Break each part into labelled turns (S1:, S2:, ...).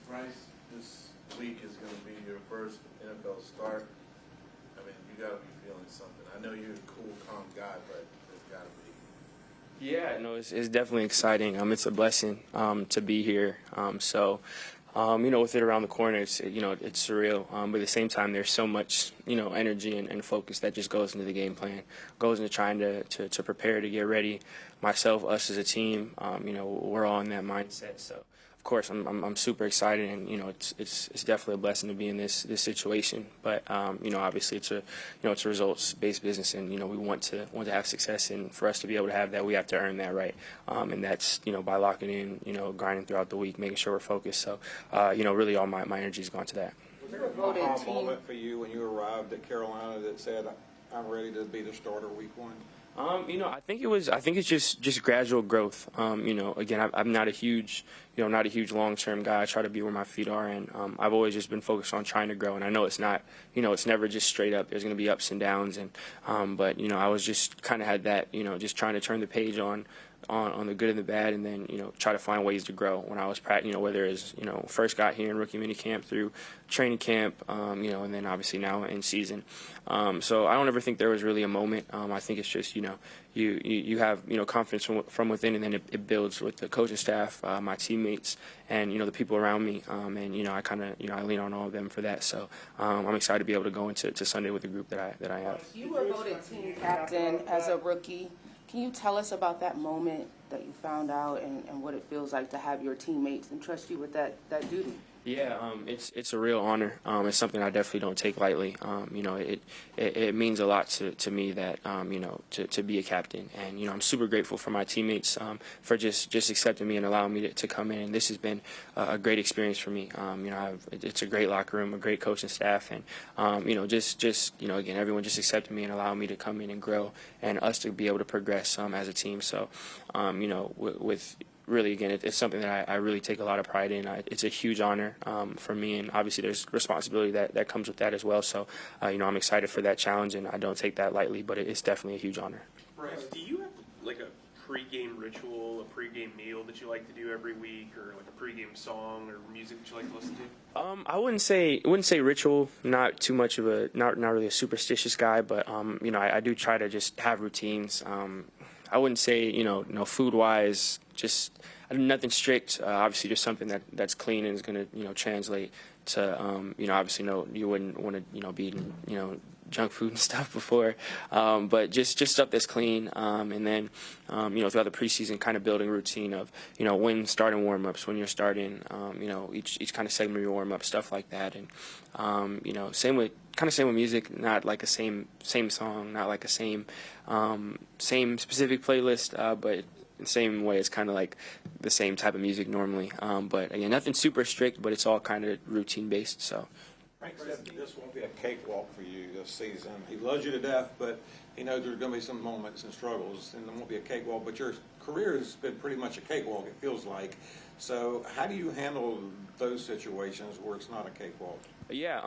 S1: Bryce, this week is going to be your first NFL start. I mean, you got to be feeling something. I know you're a cool, calm guy, but there's got to be.
S2: Yeah, no, it's definitely exciting. It's a blessing to be here. With it around the corner, it's surreal. But at the same time, there's so much, energy and focus that just goes into the game plan, goes into trying to prepare to get ready. Myself, us as a team, we're all in that mindset. So, of course, I'm super excited, and it's definitely a blessing to be in this situation. But obviously it's a results-based business, and we want to have success, and for us to be able to have that, we have to earn that right, and that's by locking in, grinding throughout the week, making sure we're focused. So really all my energy's gone to that.
S3: Was there a aha moment for you when you arrived at Carolina that said, "I'm ready to be the starter week one"?
S2: I think it's just gradual growth. Again, I'm not a huge long-term guy. I try to be where my feet are, and I've always just been focused on trying to grow. And I know it's not, it's never just straight up. There's going to be ups and downs, and but I was just kind of had that, just trying to turn the page on the good and the bad, and then try to find ways to grow. When I was whether it's first got here in rookie minicamp through training camp, and then obviously now in season. So I don't ever think there was really a moment. I think it's just you have confidence from within, and then it builds with the coaching staff, my teammates, and the people around me. And I kind of I lean on all of them for that. So I'm excited to be able to go into Sunday with the group that I have.
S4: You were voted team captain as a rookie. Can you tell us about that moment that you found out and what it feels like to have your teammates entrust you with that duty?
S2: Yeah, it's a real honor. It's something I definitely don't take lightly. It means a lot to me that to be a captain, and I'm super grateful for my teammates for just accepting me and allowing me to come in. And this has been a great experience for me. It's a great locker room, a great coaching staff, and again, everyone just accepted me and allowed me to come in and grow, and us to be able to progress as a team. So, with really, again, it's something that I really take a lot of pride in. It's a huge honor for me, and obviously there's responsibility that comes with that as well. So, I'm excited for that challenge, and I don't take that lightly, but it's definitely a huge honor.
S5: Bryce, do you have like a pregame ritual, a pregame meal that you like to do every week, or like a pregame song or music that you like to listen to?
S2: I wouldn't say ritual. Not too much of not really a superstitious guy, but I do try to just have routines. I wouldn't say food wise, just nothing strict. Obviously, just something that's clean and is going to translate to obviously you wouldn't want to be eating junk food and stuff before, but just stuff that's clean, and then throughout the preseason, kind of building a routine of when starting warm-ups, when you're starting each kind of segment of your warm-up, stuff like that, and same with music, not like a same song, not like a same specific playlist, but in the same way, it's kind of like the same type of music normally. But again, nothing super strict, but it's all kind of routine based. So.
S3: Frank said this won't be a cakewalk for you this season. He loves you to death, but he knows there's going to be some moments and struggles, and it won't be a cakewalk. But your career has been pretty much a cakewalk, it feels like. So how do you handle those situations where it's not a cakewalk?
S2: Yeah,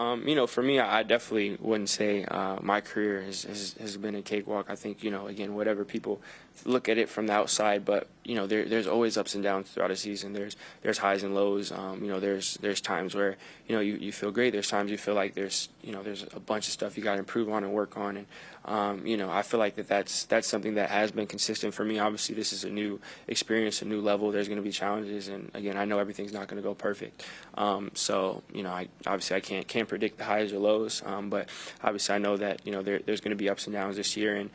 S2: for me, I definitely wouldn't say my career has been a cakewalk. I think, again, whatever people look at it from the outside, but, there's always ups and downs throughout a season. There's highs and lows. There's times where, you feel great. There's times you feel like there's a bunch of stuff you got to improve on and work on. And, I feel like that's something that has been consistent for me. Obviously, this is a new experience, a new level. There's going to be challenges. And, again, I know everything's not going to go perfect. So, I can't predict the highs or lows, but obviously I know that there's going to be ups and downs this year, and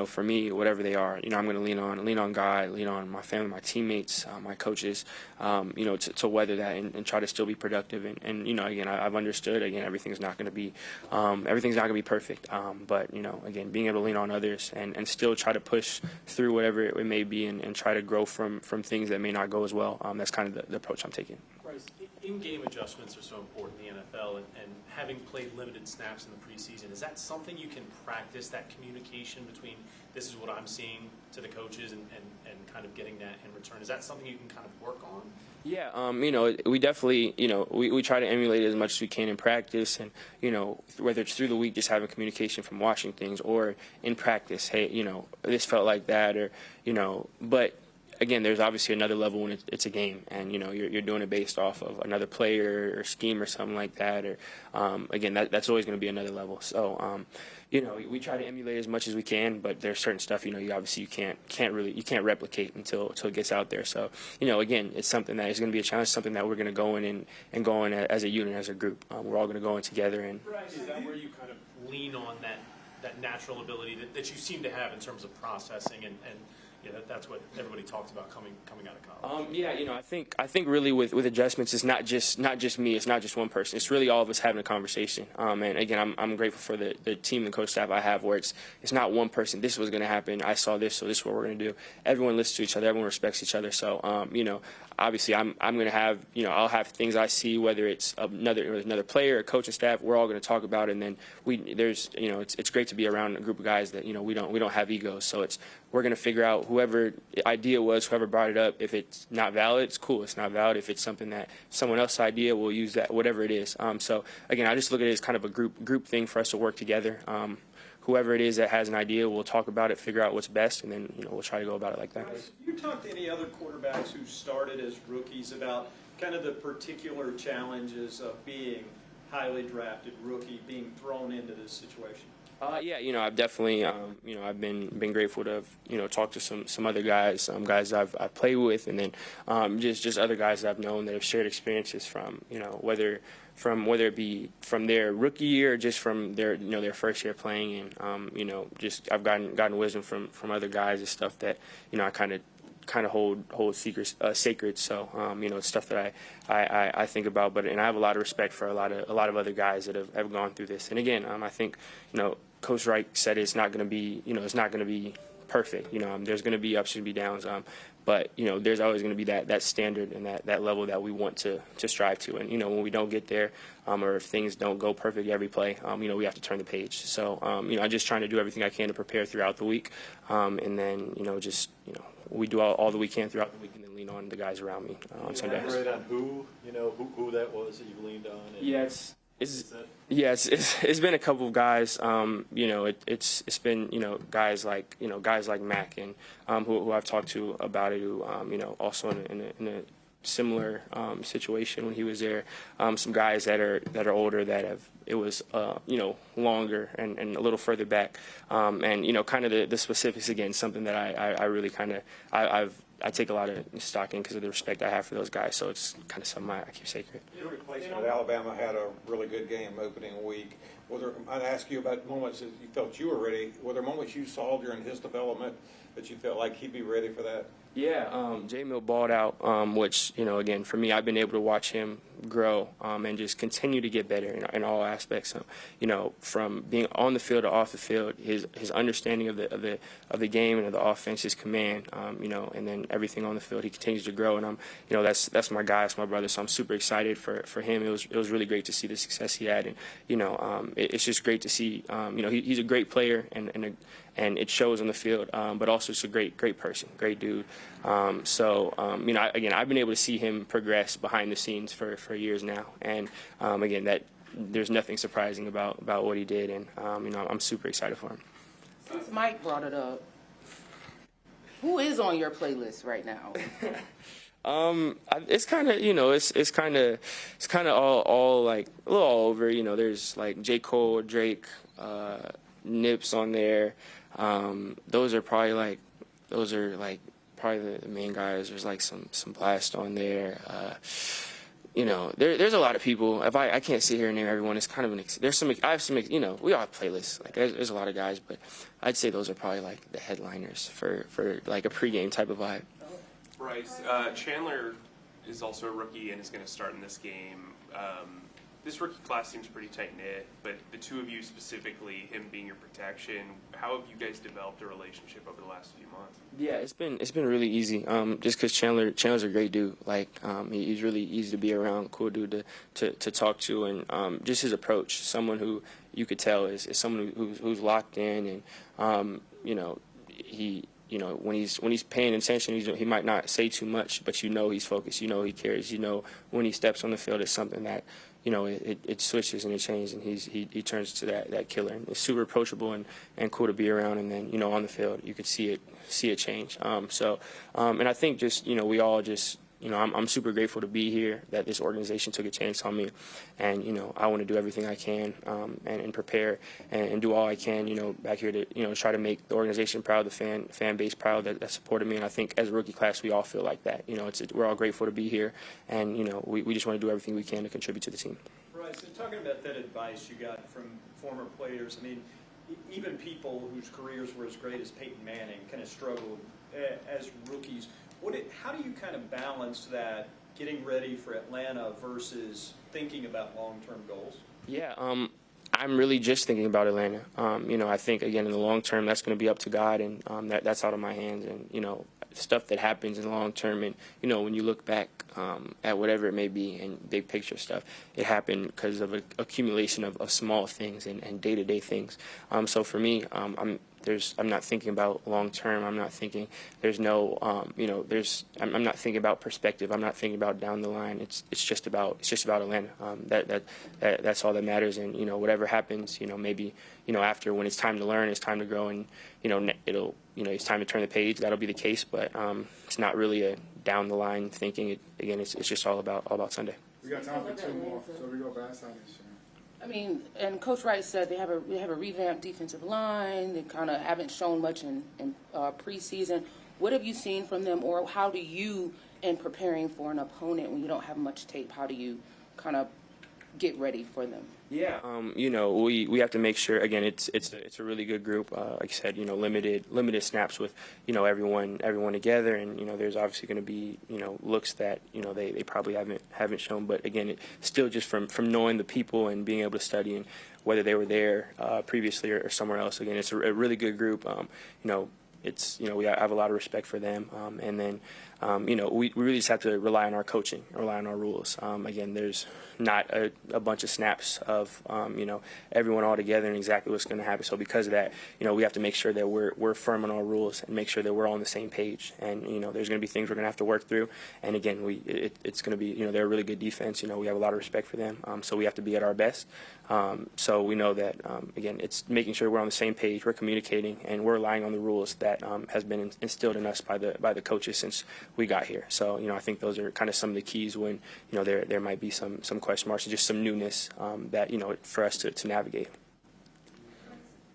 S2: for me, whatever they are, I'm going to lean on God, lean on my family, my teammates, my coaches, to weather that and try to still be productive. And again, I've understood. Again, everything's not going to be perfect, but again, being able to lean on others and still try to push through whatever it may be and try to grow from things that may not go as well. That's kind of the approach I'm taking.
S5: In-game adjustments are so important in the NFL, and having played limited snaps in the preseason, is that something you can practice, that communication between this is what I'm seeing to the coaches and kind of getting that in return? Is that something you can kind of work on?
S2: Yeah, we definitely, we try to emulate it as much as we can in practice, and, whether it's through the week, just having communication from watching things, or in practice, hey, this felt like that, or, but again, there's obviously another level when it's a game, and you're doing it based off of another player or scheme or something like that. Or again, that's always going to be another level. So we try to emulate as much as we can, but there's certain stuff you obviously you can't replicate until it gets out there. So again, it's something that is going to be a challenge, something that we're going to go in and go in as a unit, as a group. We're all going to go in together. And
S5: Bryce, is that where you kind of lean on that natural ability that you seem to have in terms of processing and that's what everybody talks about coming out of college?
S2: I think really with adjustments, it's not just me. It's not just one person. It's really all of us having a conversation. And again, I'm grateful for the team and coach staff I have, where it's not one person. This was going to happen. I saw this, so this is what we're going to do. Everyone listens to each other. Everyone respects each other. So obviously I'm going to have I'll have things I see, whether it's another player, or coaching staff. We're all going to talk about it, and then it's great to be around a group of guys that we don't have egos. So we're going to figure out whoever idea was, whoever brought it up. If it's not valid, it's cool. It's not valid. If it's something that someone else's idea, we'll use that, whatever it is. So again, I just look at it as kind of a group thing for us to work together. Whoever it is that has an idea, we'll talk about it, figure out what's best, and then we'll try to go about it like that.
S6: Have you talked to any other quarterbacks who started as rookies about kind of the particular challenges of being highly drafted rookie, being thrown into this situation?
S2: Yeah, I've definitely, I've been grateful to have, talked to some other guys, guys I've played with, and then just other guys that I've known that have shared experiences from, whether it be from their rookie year or just from their first year playing, and just I've gotten wisdom from other guys and stuff that I kind of hold secrets sacred. So it's stuff that I think about, and I have a lot of respect for a lot of other guys that have gone through this. And again, I think Coach Reich said it's not going to be it's not going to be perfect. There's going to be ups and be downs. But there's always going to be that standard and that level that we want to strive to. And when we don't get there, or if things don't go perfect every play, we have to turn the page. So I'm just trying to do everything I can to prepare throughout the week, and then we do all that we can throughout the week, and then lean on the guys around me on Sundays.
S7: Elaborate on who that was that you leaned on?
S2: It's been a couple of guys. It's been guys like Mac, and who I've talked to about it, who also in a similar situation when he was there. Some guys that are older that it was longer and a little further back, and kind of the specifics again, something that I really kind of I take a lot of stock in because of the respect I have for those guys. So it's kind of something I keep sacred.
S3: Your replacement at Alabama had a really good game opening week. I'd ask you about moments that you felt you were ready. Were there moments you saw during his development that you felt like he'd be ready for that?
S2: Yeah, J-Mill balled out, which, again, for me, I've been able to watch him grow and just continue to get better in all aspects. From being on the field to off the field, his understanding of the game and of the offense, his command, and then everything on the field, he continues to grow. And that's my guy, that's my brother. So I'm super excited for him. It was really great to see the success he had, and it's just great to see. He's a great player, and it shows on the field, but also it's a great person, great dude. Again, I've been able to see him progress behind the scenes for years now, and again, that there's nothing surprising about what he did, and I'm super excited for him.
S4: Since Mike brought it up, who is on your playlist right now?
S2: It's kind of it's kind of all like a little all over. There's like J. Cole, Drake, Nips on there. Those are probably the main guys. There's like some Blast on there. There's a lot of people. If I can't sit here and name everyone, it's kind of I have some we all have playlists. Like there's a lot of guys, but I'd say those are probably like the headliners for like a pregame type of vibe.
S8: Bryce, Chandler is also a rookie and is going to start in this game. This rookie class seems pretty tight-knit, but the two of you specifically, him being your protection, how have you guys developed a relationship over the last few months?
S2: Yeah, it's been really easy. Just because Chandler's a great dude. Like he's really easy to be around, cool dude to talk to, and just his approach. Someone who you could tell is someone who's locked in, and you know, when he's paying attention, he might not say too much, but you know he's focused, you know he cares, you know when he steps on the field, it's something that, you know, it switches and it changes, and he turns to that killer. And it's super approachable and cool to be around, and then, you know, on the field you could see it change. And I think just, you know, we all just, you know, I'm super grateful to be here, that this organization took a chance on me, and, you know, I want to do everything I can and prepare and do all I can, you know, back here to, you know, try to make the organization proud, the fan base proud that supported me. And I think as a rookie class, we all feel like that. You know, we're all grateful to be here, and, you know, we just want to do everything we can to contribute to the team.
S6: Bryce, and talking about that advice you got from former players, I mean, even people whose careers were as great as Peyton Manning kind of struggled as rookies. How do you kind of balance that, getting ready for Atlanta versus thinking about long-term goals?
S2: Yeah, I'm really just thinking about Atlanta. You know, I think, again, in the long term, that's going to be up to God, and that's out of my hands. And, you know, stuff that happens in the long term, and, you know, when you look back at whatever it may be and big picture stuff, it happened because of an accumulation of small things and day-to-day things. So for me, I'm not thinking about long term. I'm not thinking. There's no, you know. I'm not thinking about perspective. I'm not thinking about down the line. It's just about Atlanta. That's all that matters. And, you know, whatever happens, you know, maybe, you know, after, when it's time to learn, it's time to grow, and, you know, it's time to turn the page. That'll be the case. But it's not really a down the line thinking. Again, it's just all about Sunday.
S9: We got time for two more, so we go back Sunday.
S4: I mean, and Coach Wright said they have a revamped defensive line. They kind of haven't shown much in preseason. What have you seen from them, or how do you, in preparing for an opponent when you don't have much tape, how do you kind of get ready for them?
S2: Yeah, you know, we have to make sure, again, it's a really good group. Like I said, you know, limited snaps with, you know, everyone together, and, you know, there's obviously going to be, you know, looks that, you know, they probably haven't shown, but again, it still just from knowing the people and being able to study, and whether they were there previously or somewhere else. Again, it's a really good group. You know, it's, you know, we have a lot of respect for them, and then, you know, we really just have to rely on our coaching, rely on our rules. Again, there's not a bunch of snaps of, you know, everyone all together and exactly what's going to happen. So because of that, you know, we have to make sure that we're firm on our rules and make sure that we're all on the same page. And, you know, there's going to be things we're going to have to work through. And again, it's going to be, you know, they're a really good defense. You know, we have a lot of respect for them. So we have to be at our best. So we know that, again, it's making sure we're on the same page, we're communicating, and we're relying on the rules that has been instilled in us by the coaches since we got here. So, you know, I think those are kind of some of the keys when, you know, there might be some question marks and just some newness that, you know, for us to navigate.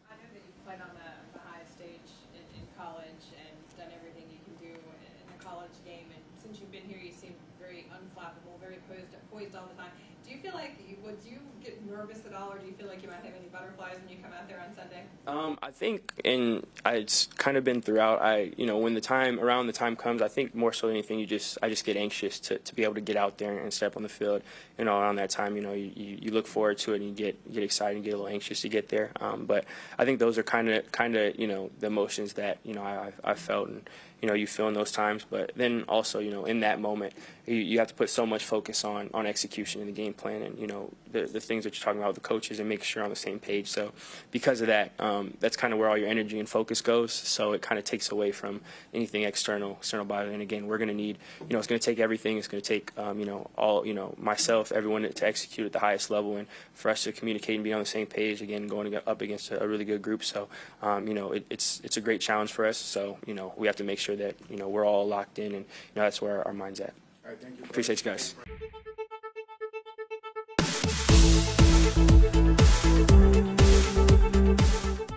S10: I know that you've played on the highest stage in college and done everything you can do in the college game, and since you've been here, you seem very unflappable, very poised all the time. Do you feel like, would you get nervous at all, or do you feel like you might have any butterflies when you come out there on Sunday?
S2: I think, and it's kind of been throughout. You know, when around the time comes, I think more so than anything, I just get anxious to be able to get out there and step on the field. You know, around that time, you know, you look forward to it and you get excited and get a little anxious to get there. But I think those are kind of you know, the emotions that, you know, I've felt, and, you know, you feel in those times. But then also, you know, in that moment, you have to put so much focus on execution and the game plan, and, you know, the things that you're talking about with the coaches, and making sure you're on the same page. So because of that, that's kind of where all your energy and focus goes. So it kind of takes away from anything external by it. And again, we're going to need, you know, it's going to take everything. It's going to take, you know, all, you know, myself, everyone to execute at the highest level, and for us to communicate and be on the same page. Again, going up against a really good group. So, you know, it's a great challenge for us. So, you know, we have to make sure that, you know, we're all locked in, and, you know, that's where our mind's at.
S9: All right, thank you.
S2: Appreciate you guys.